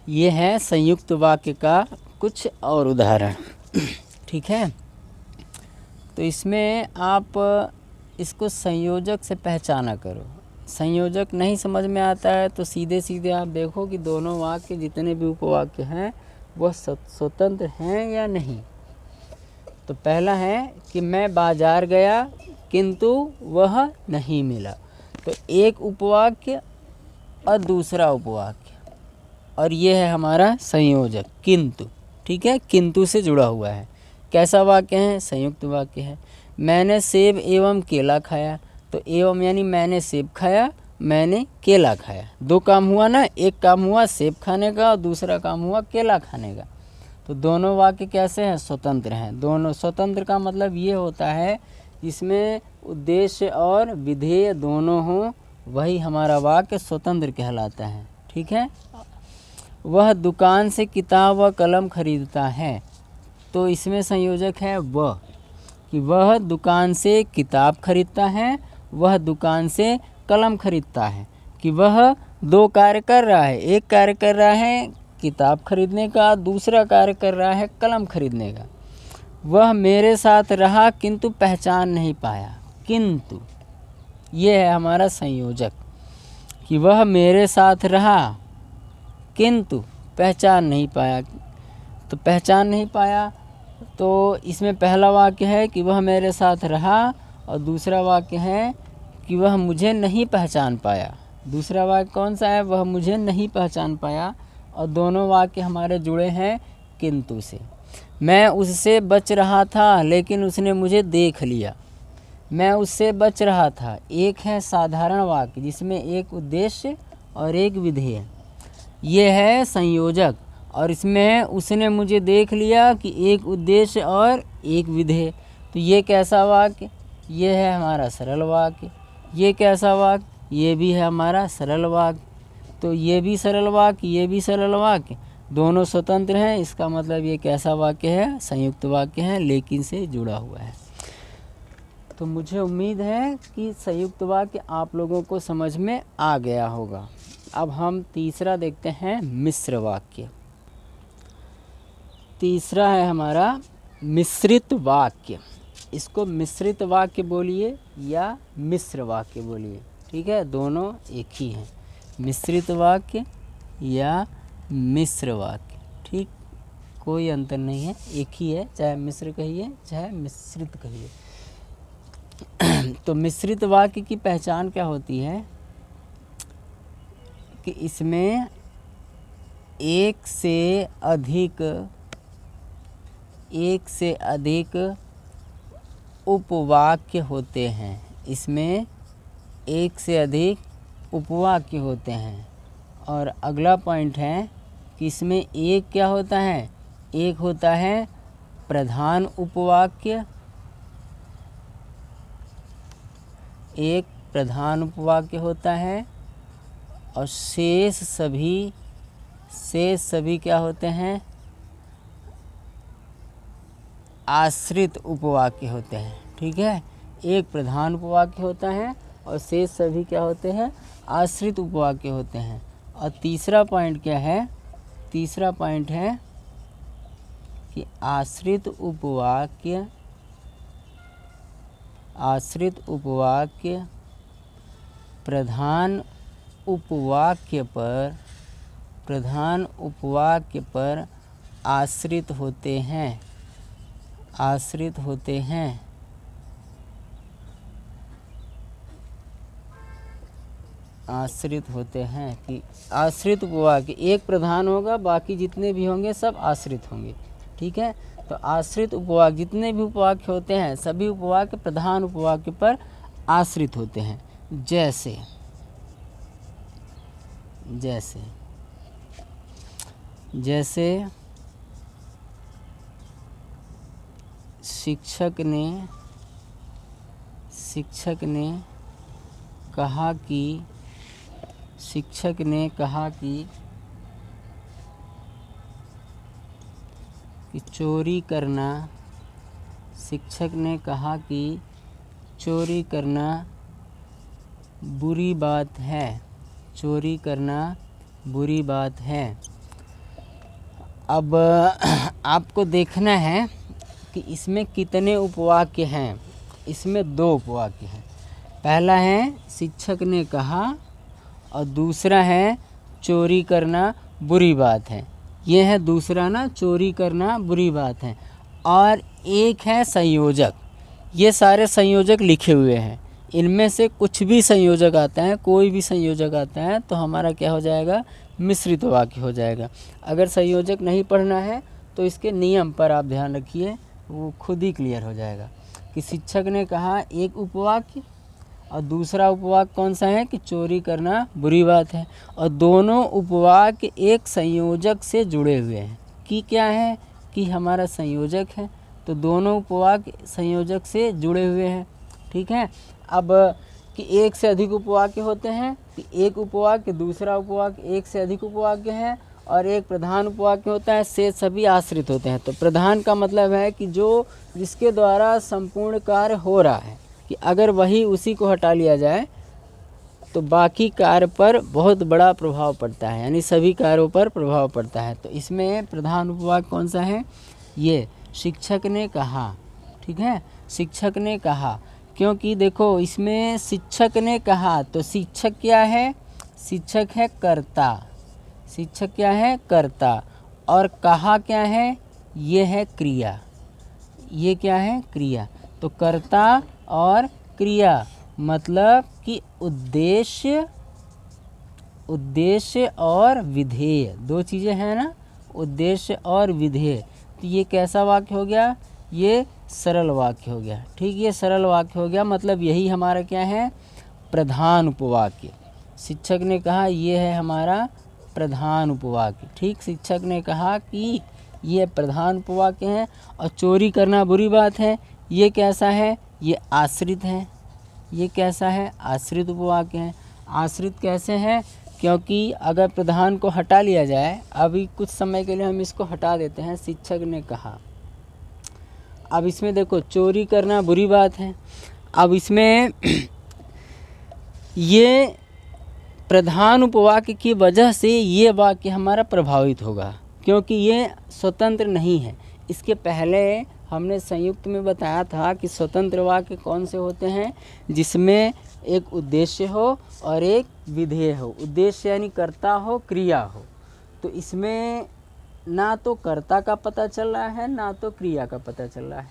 ये है संयुक्त वाक्य का कुछ और उदाहरण। ठीक है, तो इसमें आप इसको संयोजक से पहचाना करो। संयोजक नहीं समझ में आता है तो सीधे सीधे आप देखो कि दोनों वाक्य जितने भी उपवाक्य हैं वह स्वतंत्र हैं या नहीं। तो पहला है कि मैं बाजार गया किंतु वह नहीं मिला। तो एक उपवाक्य और दूसरा उपवाक्य, और ये है हमारा संयोजक किंतु। ठीक है, किंतु से जुड़ा हुआ है। कैसा वाक्य है? संयुक्त वाक्य है। मैंने सेब एवं केला खाया। तो एवं यानी मैंने सेब खाया, मैंने केला खाया। दो काम हुआ ना, एक काम हुआ सेब खाने का और दूसरा काम हुआ केला खाने का। तो दोनों वाक्य कैसे हैं? स्वतंत्र हैं। दोनों स्वतंत्र का मतलब ये होता है इसमें उद्देश्य और विधेय दोनों हों, वही हमारा वाक्य स्वतंत्र कहलाता है। ठीक है, वह दुकान से किताब व कलम खरीदता है। तो इसमें संयोजक है वह, कि वह दुकान से किताब खरीदता है, वह दुकान से कलम खरीदता है। कि वह दो कार्य कर रहा है, एक कार्य कर रहा है किताब खरीदने का, दूसरा कार्य कर रहा है कलम खरीदने का। वह मेरे साथ रहा किंतु पहचान नहीं पाया। किंतु ये है हमारा संयोजक, कि वह मेरे साथ रहा किंतु पहचान नहीं पाया। तो पहचान नहीं पाया, तो इसमें पहला वाक्य है कि वह मेरे साथ रहा और दूसरा वाक्य है कि वह मुझे नहीं पहचान पाया। दूसरा वाक्य कौन सा है? वह मुझे नहीं पहचान पाया। और दोनों वाक्य हमारे जुड़े हैं किंतु से। मैं उससे बच रहा था लेकिन उसने मुझे देख लिया। मैं उससे बच रहा था एक है साधारण वाक्य जिसमें एक उद्देश्य और एक विधेय, ये है संयोजक। और इसमें उसने मुझे देख लिया कि एक उद्देश्य और एक विधेय। तो ये कैसा वाक्य? ये है हमारा सरल वाक्य। ये कैसा वाक्य? ये भी है हमारा सरल वाक्य। तो ये भी सरल वाक्य, ये भी सरल वाक्य, दोनों स्वतंत्र हैं। इसका मतलब ये कैसा वाक्य है? संयुक्त वाक्य है, लेकिन से जुड़ा हुआ है। तो मुझे उम्मीद है कि संयुक्त वाक्य आप लोगों को समझ में आ गया होगा। अब हम तीसरा देखते हैं, मिश्र वाक्य। तीसरा है हमारा मिश्रित वाक्य। इसको मिश्रित वाक्य बोलिए या मिश्र वाक्य बोलिए। ठीक है, दोनों एक ही हैं, मिश्रित वाक्य या मिश्र वाक्य। ठीक, कोई अंतर नहीं है, एक ही है, चाहे मिश्र कहिए चाहे मिश्रित कहिए। तो मिश्रित वाक्य की पहचान क्या होती है? कि इसमें एक से अधिक उपवाक्य होते हैं। इसमें एक से अधिक उपवाक्य होते हैं। और अगला पॉइंट है कि इसमें एक क्या होता है? एक होता है प्रधान उपवाक्य, एक प्रधान उपवाक्य होता है, और शेष सभी क्या होते हैं? आश्रित उपवाक्य होते हैं। ठीक है, एक प्रधान उपवाक्य होता है और शेष सभी क्या होते हैं? आश्रित उपवाक्य होते हैं। और तीसरा पॉइंट क्या है? तीसरा पॉइंट है कि आश्रित उपवाक्य प्रधान उपवाक्य पर आश्रित होते हैं। कि आश्रित उपवाक्य एक प्रधान होगा, बाकी जितने भी होंगे सब आश्रित होंगे। ठीक है, तो आश्रित उपवाक्य जितने भी उपवाक्य होते हैं सभी उपवाक्य प्रधान उपवाक्य पर आश्रित होते हैं। जैसे शिक्षक ने कहा कि चोरी करना बुरी बात है। अब आपको देखना है कि इसमें कितने उपवाक्य हैं। इसमें 2 उपवाक्य हैं। पहला है शिक्षक ने कहा और दूसरा है चोरी करना बुरी बात है। ये है दूसरा ना, चोरी करना बुरी बात है। और एक है संयोजक। ये सारे संयोजक लिखे हुए हैं। इनमें से कुछ भी संयोजक आता है, कोई भी संयोजक आता है तो हमारा क्या हो जाएगा? मिश्रित वाक्य हो जाएगा। अगर संयोजक नहीं पढ़ना है तो इसके नियम पर आप ध्यान रखिए, वो खुद ही क्लियर हो जाएगा। कि शिक्षक ने कहा एक उपवाक्य और दूसरा उपवाक्य कौन सा है? कि चोरी करना बुरी बात है। और दोनों उपवाक्य एक संयोजक से जुड़े हुए हैं। कि क्या है? कि हमारा संयोजक है, तो दोनों उपवाक्य संयोजक से जुड़े हुए हैं। ठीक है, अब कि एक से अधिक उपवाक्य होते हैं कि एक उपवाक्य दूसरा उपवाक्य एक से अधिक उपवाक्य है और एक प्रधान उपवाक्य होता है, से सभी आश्रित होते हैं। तो प्रधान का मतलब है कि जिसके द्वारा संपूर्ण कार्य हो रहा है, कि अगर वही उसी को हटा लिया जाए तो बाकी कार्य पर बहुत बड़ा प्रभाव पड़ता है, यानी सभी कार्यों पर प्रभाव पड़ता है। तो इसमें प्रधान उपवाक्य कौन सा है? ये शिक्षक ने कहा। ठीक है, शिक्षक ने कहा, क्योंकि देखो इसमें शिक्षक ने कहा तो शिक्षक क्या है? शिक्षक है कर्ता। शिक्षक क्या है? कर्ता। और कहा क्या है? ये है क्रिया। ये क्या है? क्रिया। तो कर्ता और क्रिया मतलब कि उद्देश्य और विधेय, 2 चीज़ें हैं ना, उद्देश्य और विधेय। तो ये कैसा वाक्य हो गया? ये सरल वाक्य हो गया। ठीक, ये सरल वाक्य हो गया। मतलब यही हमारा क्या है? प्रधान उपवाक्य। शिक्षक ने कहा, ये है हमारा प्रधान उपवाक्य। ठीक, शिक्षक ने कहा कि ये प्रधान उपवाक्य है। और चोरी करना बुरी बात है, ये कैसा है? ये आश्रित है। ये कैसा है? आश्रित उपवाक्य है। आश्रित कैसे है? क्योंकि अगर प्रधान को हटा लिया जाए, अभी कुछ समय के लिए हम इसको हटा देते हैं, शिक्षक ने कहा। अब इसमें देखो चोरी करना बुरी बात है। अब इसमें ये प्रधान उपवाक्य की वजह से ये वाक्य हमारा प्रभावित होगा, क्योंकि ये स्वतंत्र नहीं है। इसके पहले हमने संयुक्त में बताया था कि स्वतंत्र वाक्य कौन से होते हैं? जिसमें एक उद्देश्य हो और एक विधेय हो। उद्देश्य यानी कर्ता हो, क्रिया हो। तो इसमें ना तो कर्ता का पता चल रहा है ना तो क्रिया का पता चल रहा है।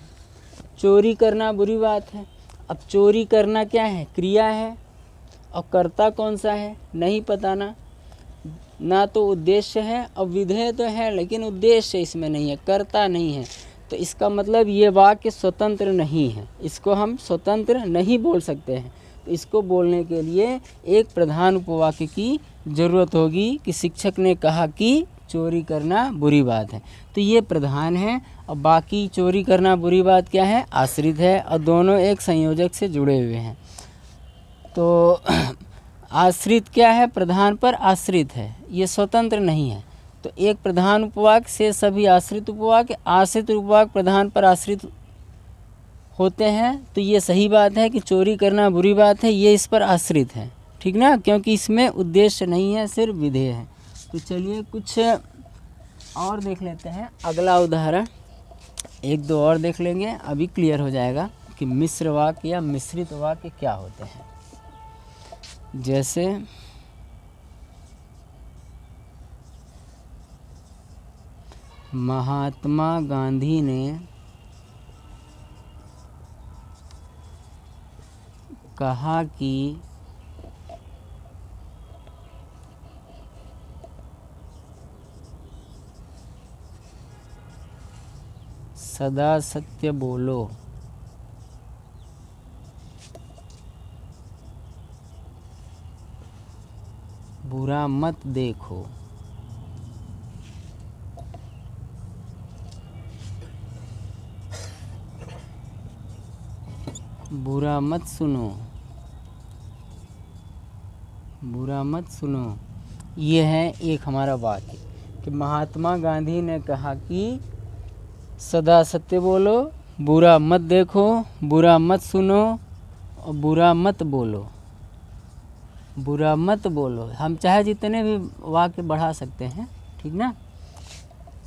चोरी करना बुरी बात है। अब चोरी करना क्या है? क्रिया है। और कर्ता कौन सा है? नहीं पता ना तो उद्देश्य है और विधेय तो है, लेकिन उद्देश्य इसमें नहीं है, कर्ता नहीं है। तो इसका मतलब ये वाक्य स्वतंत्र नहीं है, इसको हम स्वतंत्र नहीं बोल सकते हैं। तो इसको बोलने के लिए एक प्रधान उपवाक्य की ज़रूरत होगी कि शिक्षक ने कहा कि चोरी करना बुरी बात है। तो ये प्रधान है और बाकी चोरी करना बुरी बात क्या है? आश्रित है। और दोनों एक संयोजक से जुड़े हुए हैं। तो आश्रित क्या है? प्रधान पर आश्रित है, ये स्वतंत्र नहीं है। तो एक प्रधान उपवाक्य से सभी आश्रित उपवाक्य, आश्रित उपवाक्य प्रधान पर आश्रित होते हैं। तो ये सही बात है कि चोरी करना बुरी बात है, ये इस पर आश्रित है। ठीक ना, क्योंकि इसमें उद्देश्य नहीं है, सिर्फ विधेय है। तो चलिए कुछ और देख लेते हैं, अगला उदाहरण एक दो और देख लेंगे, अभी क्लियर हो जाएगा कि मिश्र वाक्य या मिश्रित वाक्य क्या होते हैं। जैसे महात्मा गांधी ने कहा कि सदा सत्य बोलो, बुरा मत देखो। बुरा मत सुनो, बुरा मत सुनो। ये है एक हमारा वाक्य कि महात्मा गांधी ने कहा कि सदा सत्य बोलो, बुरा मत देखो, बुरा मत सुनो और बुरा मत बोलो। बुरा मत बोलो, हम चाहे जितने भी वाक्य बढ़ा सकते हैं, ठीक ना।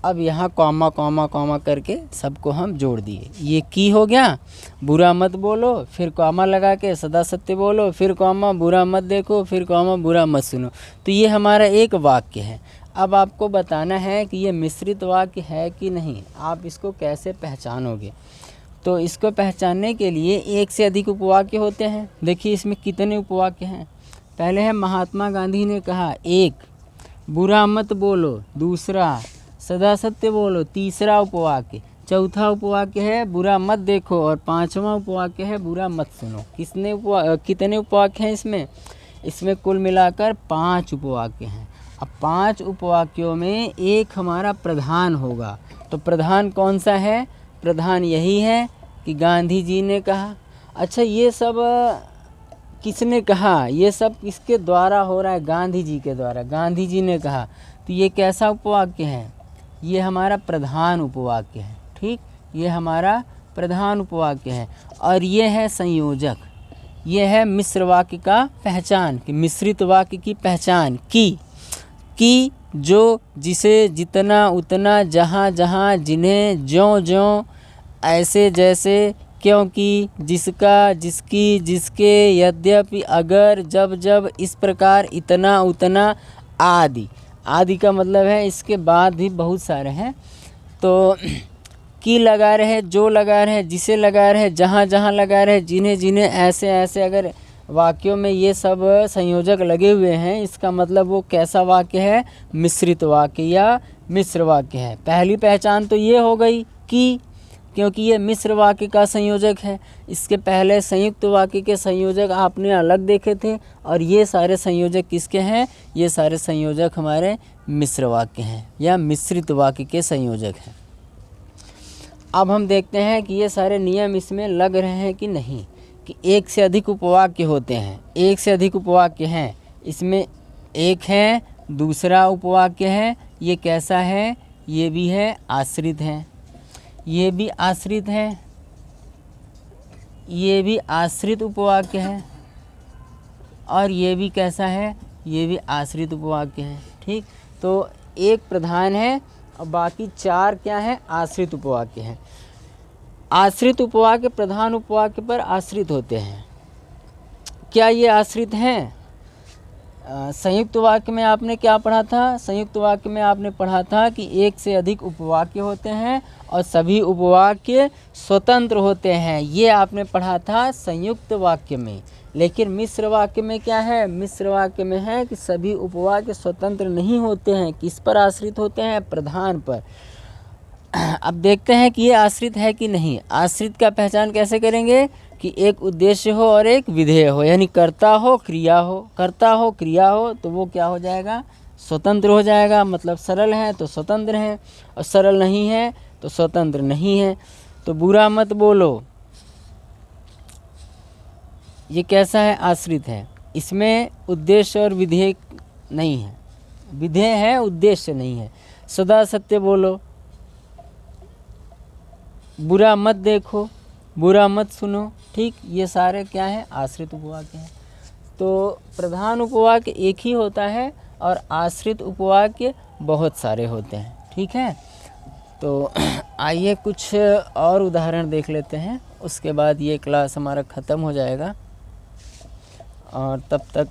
अब यहाँ कॉमा कॉमा कॉमा करके सबको हम जोड़ दिए। ये की हो गया, बुरा मत बोलो, फिर कॉमा लगा के सदा सत्य बोलो, फिर कॉमा बुरा मत देखो, फिर कॉमा बुरा मत सुनो। तो ये हमारा एक वाक्य है। अब आपको बताना है कि ये मिश्रित वाक्य है कि नहीं, आप इसको कैसे पहचानोगे। तो इसको पहचानने के लिए एक से अधिक उपवाक्य होते हैं। देखिए इसमें कितने उपवाक्य हैं। पहले है महात्मा गांधी ने कहा, एक बुरा मत बोलो, दूसरा सदा सत्य बोलो, तीसरा उपवाक्य, चौथा उपवाक्य है बुरा मत देखो और पांचवा उपवाक्य है बुरा मत सुनो। कितने उपवाक्य हैं इसमें? इसमें कुल मिलाकर 5 उपवाक्य हैं। अब 5 उपवाक्यों में एक हमारा प्रधान होगा। तो प्रधान कौन सा है? प्रधान यही है कि गांधी जी ने कहा। अच्छा, ये सब किसने कहा? ये सब किसके द्वारा हो रहा है? गांधी जी के द्वारा। गांधी जी ने कहा, तो ये कैसा उपवाक्य है? ये हमारा प्रधान उपवाक्य है। ठीक, ये हमारा प्रधान उपवाक्य है। और ये है संयोजक। ये है मिश्र वाक्य का पहचान, कि मिश्रित वाक्य की पहचान कि जो, जिसे, जितना, उतना, जहाँ जहाँ, जिन्हें, ज्यों ज्यों, ऐसे जैसे, क्योंकि, जिसका, जिसकी, जिसके, यद्यपि, अगर, जब जब, इस प्रकार, इतना, उतना, आदि। आदि का मतलब है इसके बाद भी बहुत सारे हैं। तो की लगा रहे, जो लगा रहे, जिसे लगा रहे, जहाँ जहाँ लगा रहे, जिन्हें जिन्हें, ऐसे ऐसे, अगर वाक्यों में ये सब संयोजक लगे हुए हैं, इसका मतलब वो कैसा वाक्य है? मिश्रित वाक्य या मिश्र वाक्य है। पहली पहचान तो ये हो गई कि, क्योंकि ये मिश्र वाक्य का संयोजक है। इसके पहले संयुक्त वाक्य के संयोजक आपने अलग देखे थे, और ये सारे संयोजक किसके हैं? ये सारे संयोजक हमारे मिश्र वाक्य हैं या मिश्रित वाक्य के संयोजक हैं। अब हम देखते हैं कि ये सारे नियम इसमें लग रहे हैं कि नहीं, कि एक से अधिक उपवाक्य होते हैं। एक से अधिक उपवाक्य हैं, इसमें एक है, दूसरा उपवाक्य है, ये कैसा है? ये भी है आश्रित है, ये भी आश्रित है, ये भी आश्रित उपवाक्य है, और ये भी कैसा है? ये भी आश्रित उपवाक्य है। ठीक, तो एक प्रधान है और बाकी 4 क्या है? आश्रित उपवाक्य हैं। आश्रित उपवाक्य प्रधान उपवाक्य पर आश्रित होते हैं। क्या ये आश्रित हैं? संयुक्त वाक्य में आपने क्या पढ़ा था? संयुक्त वाक्य में आपने पढ़ा था कि एक से अधिक उपवाक्य होते हैं और सभी उपवाक्य स्वतंत्र होते हैं। ये आपने पढ़ा था संयुक्त वाक्य में। लेकिन मिश्र वाक्य में क्या है? मिश्र वाक्य में है कि सभी उपवाक्य स्वतंत्र नहीं होते हैं। किस पर आश्रित होते हैं? प्रधान पर। अब देखते हैं कि ये आश्रित है कि नहीं। आश्रित का पहचान कैसे करेंगे? कि एक उद्देश्य हो और एक विधेय हो, यानी कर्ता हो क्रिया हो। कर्ता हो क्रिया हो तो वो क्या हो जाएगा? स्वतंत्र हो जाएगा। मतलब सरल है तो स्वतंत्र है, और सरल नहीं है तो स्वतंत्र नहीं है। तो बुरा मत बोलो, ये कैसा है? आश्रित है। इसमें उद्देश्य और विधेय नहीं है, विधेय है, उद्देश्य नहीं है। सदा सत्य बोलो, बुरा मत देखो, बुरा मत सुनो। ठीक, ये सारे क्या है? आश्रित उपवाक्य हैं। तो प्रधान उपवाक्य एक ही होता है और आश्रित उपवाक्य बहुत सारे होते हैं। ठीक है, तो आइए कुछ और उदाहरण देख लेते हैं, उसके बाद ये क्लास हमारा ख़त्म हो जाएगा और तब तक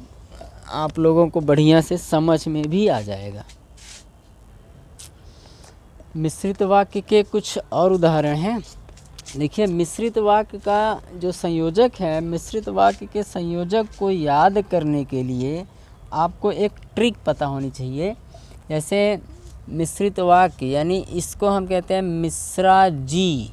आप लोगों को बढ़िया से समझ में भी आ जाएगा। मिश्रित वाक्य के कुछ और उदाहरण हैं। देखिए, मिश्रित वाक्य का जो संयोजक है, मिश्रित वाक्य के संयोजक को याद करने के लिए आपको एक ट्रिक पता होनी चाहिए। जैसे मिश्रित वाक्य यानी इसको हम कहते हैं मिश्रा जी।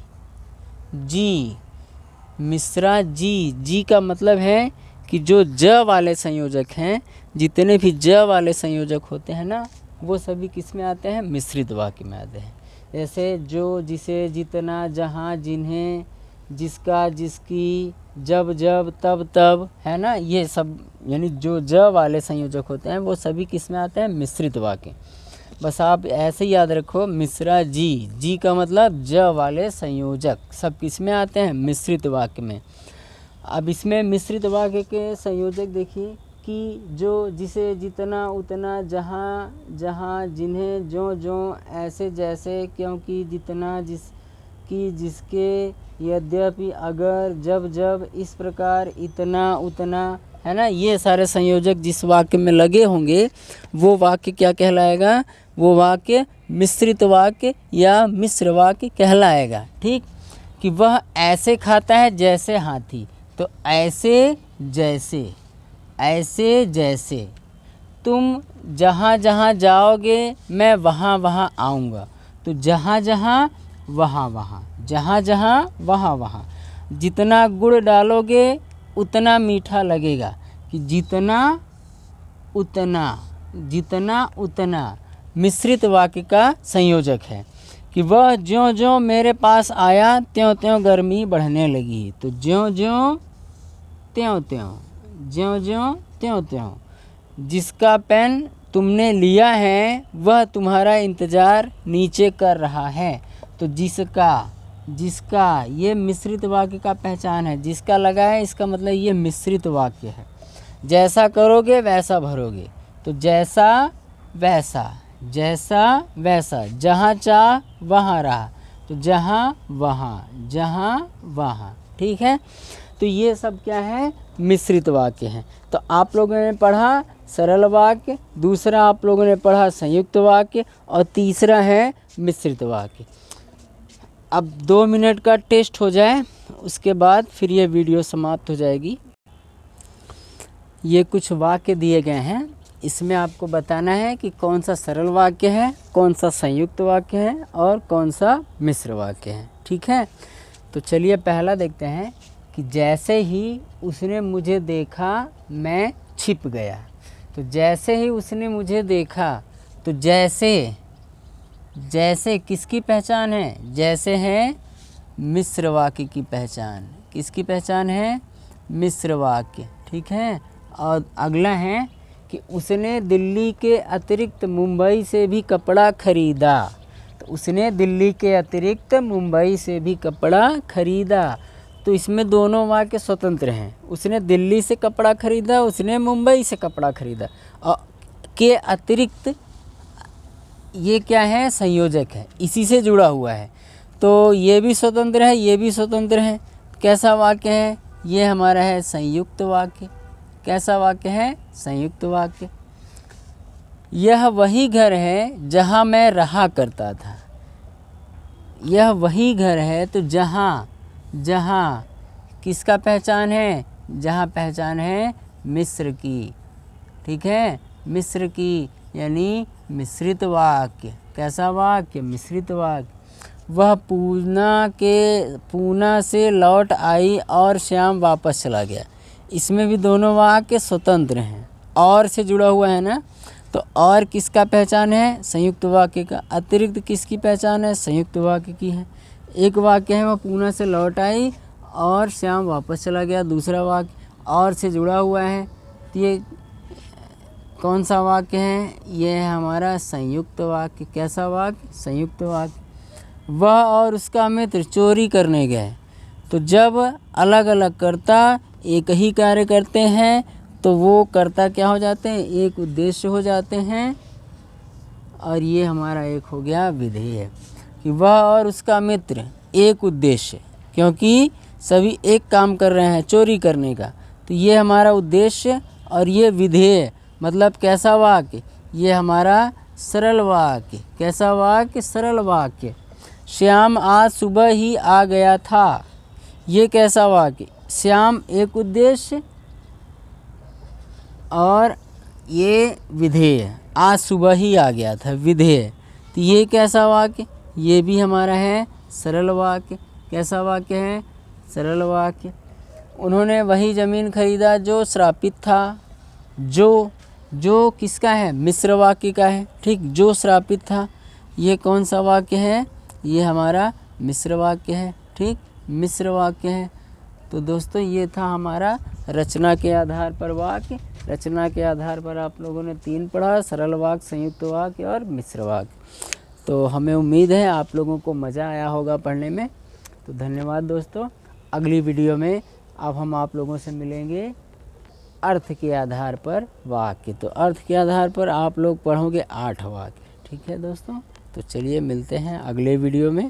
मिश्रा जी का मतलब है कि जो ज वाले संयोजक हैं, जितने भी ज वाले संयोजक होते हैं ना, वो सभी किस में आते हैं? मिश्रित वाक्य में आते हैं। जैसे जो, जिसे, जितना, जहाँ, जिन्हें, जिसका, जिसकी, जब जब, तब तब, है ना, ये सब यानी जो ज वाले संयोजक होते हैं वो सभी किस में आते हैं? मिश्रित वाक्य। बस आप ऐसे ही याद रखो, मिश्रा जी का मतलब ज वाले संयोजक सब किस में आते हैं? मिश्रित वाक्य में। अब इसमें मिश्रित वाक्य के संयोजक देखिए कि जो, जिसे, जितना, उतना, जहाँ जहाँ, जिन्हें, जो ऐसे, जैसे, क्योंकि, जितना, जिसकी, जिसके, यद्यपि, अगर, जब, इस प्रकार, इतना, उतना, है ना, ये सारे संयोजक जिस वाक्य में लगे होंगे वो वाक्य क्या कहलाएगा? वो वाक्य मिश्रित वाक्य या मिश्र वाक्य कहलाएगा। ठीक, कि वह ऐसे खाता है जैसे हाथी, तो ऐसे जैसे, तुम जहाँ जहाँ जाओगे मैं वहाँ वहाँ आऊँगा, तो जहाँ जहाँ वहाँ वहाँ, जितना गुड़ डालोगे उतना मीठा लगेगा, कि जितना उतना मिश्रित वाक्य का संयोजक है। कि वह ज्यों मेरे पास आया त्यों त्यों गर्मी बढ़ने लगी, तो ज्यों त्यों, जिसका पेन तुमने लिया है वह तुम्हारा इंतज़ार नीचे कर रहा है, तो जिसका ये मिश्रित वाक्य का पहचान है। जिसका लगा है इसका मतलब ये मिश्रित वाक्य है। जैसा करोगे वैसा भरोगे, तो जैसा वैसा, जहाँ चाह वहाँ रहा, तो जहाँ वहाँ। ठीक है, तो ये सब क्या है? मिश्रित वाक्य हैं। तो आप लोगों ने पढ़ा सरल वाक्य, दूसरा आप लोगों ने पढ़ा संयुक्त वाक्य और तीसरा है मिश्रित वाक्य। अब 2 मिनट का टेस्ट हो जाए उसके बाद फिर ये वीडियो समाप्त हो जाएगी। ये कुछ वाक्य दिए गए हैं, इसमें आपको बताना है कि कौन सा सरल वाक्य है, कौन सा संयुक्त वाक्य है और कौन सा मिश्र वाक्य है। ठीक है, तो चलिए पहला देखते हैं कि जैसे ही उसने मुझे देखा मैं छिप गया। तो जैसे ही उसने मुझे देखा, तो जैसे किसकी पहचान है? जैसे है मिश्र वाक्य की पहचान। किसकी पहचान है? मिश्र वाक्य। ठीक है, और अगला है कि उसने दिल्ली के अतिरिक्त मुंबई से भी कपड़ा खरीदा। तो उसने दिल्ली के अतिरिक्त मुंबई से भी कपड़ा खरीदा, तो इसमें दोनों वाक्य स्वतंत्र हैं। उसने दिल्ली से कपड़ा खरीदा, उसने मुंबई से कपड़ा खरीदा, और के अतिरिक्त ये क्या है? संयोजक है, इसी से जुड़ा हुआ है, तो ये भी स्वतंत्र है, ये भी स्वतंत्र है। कैसा वाक्य है? ये हमारा है संयुक्त वाक्य। कैसा वाक्य है? संयुक्त वाक्य। यह वही घर है जहाँ मैं रहा करता था। यह वही घर है, तो जहाँ किसका पहचान है? जहाँ पहचान है मिश्र की। ठीक है, मिश्र की यानी मिश्रित वाक्य। कैसा वाक्य? मिश्रित वाक्य। वह पूना से लौट आई और श्याम वापस चला गया। इसमें भी दोनों वाक्य स्वतंत्र हैं, और से जुड़ा हुआ है ना, तो और किसका पहचान है? संयुक्त वाक्य का। अतिरिक्त किसकी पहचान है? संयुक्त वाक्य की है। एक वाक्य है वह पूना से लौट आई और श्याम वापस चला गया, दूसरा वाक्य और से जुड़ा हुआ है, तो ये कौन सा वाक्य है? ये है हमारा संयुक्त वाक्य। कैसा वाक्य? संयुक्त वाक्य। वह और उसका मित्र चोरी करने गए, तो जब अलग अलग कर्ता एक ही कार्य करते हैं तो वो कर्ता क्या हो जाते हैं, एक उद्देश्य हो जाते हैं। और ये हमारा एक हो गया विधेय कि वह और उसका मित्र एक उद्देश्य, क्योंकि सभी एक काम कर रहे हैं चोरी करने का, तो ये हमारा उद्देश्य। और ये विधेय मतलब कैसा वाक्य, ये हमारा सरल वाक्य। कैसा वाक्य, सरल वाक्य। श्याम आज सुबह ही आ गया था, ये कैसा वाक्य, श्याम एक उद्देश्य और ये विधेय, आज सुबह ही आ गया था, विधेय। तो ये कैसा वाक्य, ये भी हमारा है सरल वाक्य। कैसा वाक्य है, सरल वाक्य। उन्होंने वही ज़मीन खरीदा जो श्रापित था, जो किसका है, मिश्र वाक्य का है। ठीक, जो श्रापित था, ये कौन सा वाक्य है, ये हमारा मिश्र वाक्य है। ठीक, मिश्र वाक्य है। तो दोस्तों ये था हमारा रचना के आधार पर वाक्य। रचना के आधार पर आप लोगों ने 3 पढ़ा, सरल वाक्य, संयुक्त वाक्य और मिश्र वाक्य। तो हमें उम्मीद है आप लोगों को मज़ा आया होगा पढ़ने में। तो धन्यवाद दोस्तों। अगली वीडियो में अब हम आप लोगों से मिलेंगे अर्थ के आधार पर वाक्य। तो अर्थ के आधार पर आप लोग पढ़ोगे 8 वाक्य। ठीक है दोस्तों, तो चलिए मिलते हैं अगले वीडियो में।